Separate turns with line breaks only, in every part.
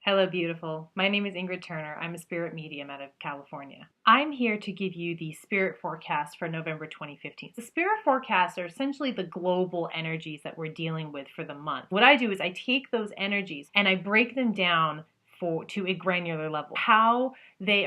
Hello, beautiful. My name is Ingrid Turner. I'm a spirit medium out of California. I'm here to give you the spirit forecast for November 2015. The spirit forecasts are essentially the global energies that we're dealing with for the month. What I do is I take those energies and I break them down to a granular level, how they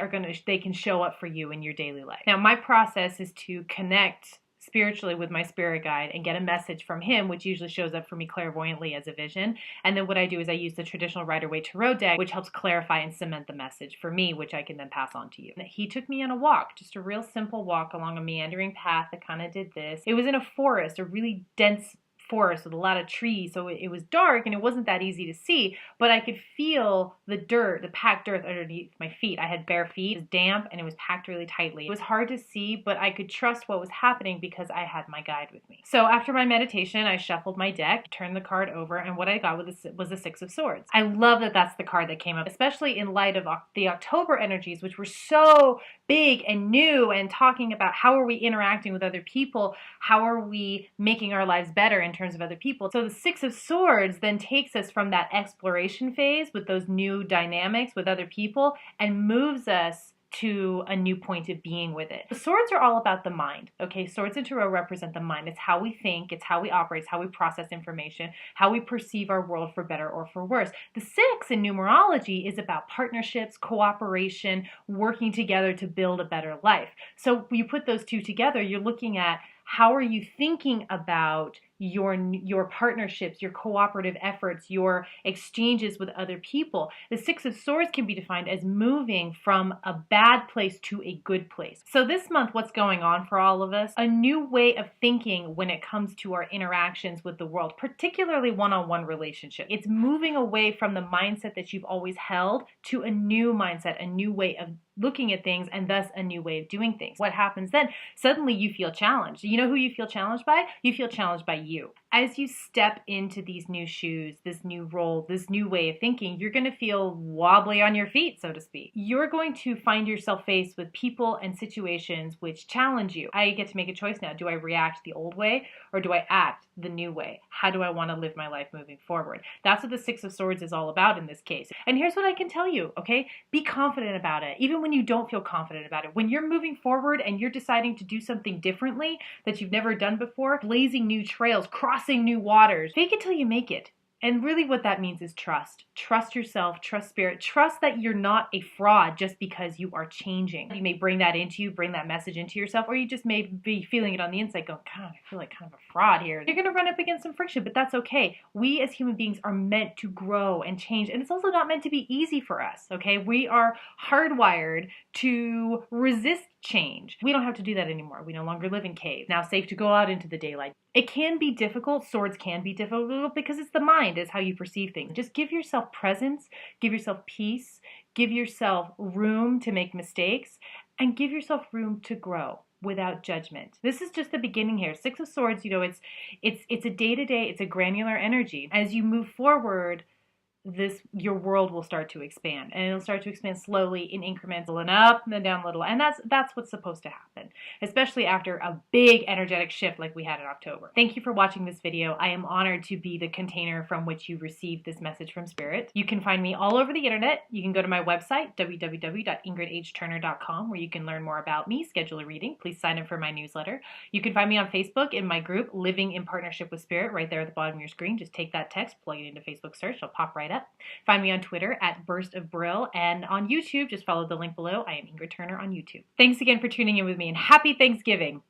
can show up for you in your daily life. Now, my process is to connect spiritually with my spirit guide and get a message from him, which usually shows up for me clairvoyantly as a vision. And then what I do is I use the traditional Rider-Waite Tarot deck, which helps clarify and cement the message for me, which I can then pass on to you. He took me on a walk, just a real simple walk along a meandering path that kind of did this. It was in a forest, a really dense forest with a lot of trees, so it was dark and it wasn't that easy to see, but I could feel the dirt, the packed dirt underneath my feet. I had bare feet, it was damp, and it was packed really tightly. It was hard to see, but I could trust what was happening because I had my guide with me. So after my meditation, I shuffled my deck, turned the card over, and what I got was the Six of Swords. I love that that's the card that came up, especially in light of the October energies, which were so big and new, and talking about how are we interacting with other people, how are we making our lives better in terms of other people. So the Six of Swords then takes us from that exploration phase with those new dynamics with other people and moves us to a new point of being with it. The swords are all about the mind, okay? Swords in Tarot represent the mind. It's how we think, it's how we operate, it's how we process information, how we perceive our world for better or for worse. The six in numerology is about partnerships, cooperation, working together to build a better life. So you put those two together, you're looking at how are you thinking about your partnerships, your cooperative efforts, your exchanges with other people. The Six of Swords can be defined as moving from a bad place to a good place. So this month, what's going on for all of us? A new way of thinking when it comes to our interactions with the world, particularly one-on-one relationship. It's moving away from the mindset that you've always held to a new mindset, a new way of looking at things, and thus a new way of doing things. What happens then? Suddenly you feel challenged. You know who you feel challenged by? You feel challenged by you. As you step into these new shoes, this new role, this new way of thinking, you're going to feel wobbly on your feet, so to speak. You're going to find yourself faced with people and situations which challenge you. I get to make a choice now. Do I react the old way or do I act the new way? How do I want to live my life moving forward? That's what the Six of Swords is all about in this case. And here's what I can tell you, okay? Be confident about it, even when you don't feel confident about it. When you're moving forward and you're deciding to do something differently that you've never done before, blazing new trails, crossing new waters, fake it till you make it. And really what that means is trust. Trust yourself, trust spirit, trust that you're not a fraud just because you are changing. You may bring that into you, bring that message into yourself, or you just may be feeling it on the inside going, God, I feel like kind of a fraud here. You're going to run up against some friction, but that's okay. We as human beings are meant to grow and change, and it's also not meant to be easy for us, okay? We are hardwired to resist change. We don't have to do that anymore. We no longer live in caves. Now safe to go out into the daylight. It can be difficult. Swords can be difficult because it's the mind, it's how you perceive things. Just give yourself presence, give yourself peace, give yourself room to make mistakes, and give yourself room to grow without judgment. This is just the beginning here. Six of Swords, it's a day-to-day, it's a granular energy. As you move forward, your world will start to expand, and it'll start to expand slowly in increments, and up and then down a little, and that's what's supposed to happen, especially after a big energetic shift like we had in October. Thank you for watching this video. I am honored to be the container from which you received this message from Spirit. You can find me all over the internet. You can go to my website, www.ingridhturner.com, where you can learn more about me, schedule a reading. Please sign up for my newsletter. You can find me on Facebook in my group, Living in Partnership with Spirit, right there at the bottom of your screen. Just take that text, plug it into Facebook search, it'll pop right up. Find me on Twitter at Burst of Brill, and on YouTube, just follow the link below. I am Ingrid Turner on YouTube. Thanks again for tuning in with me, and happy Thanksgiving!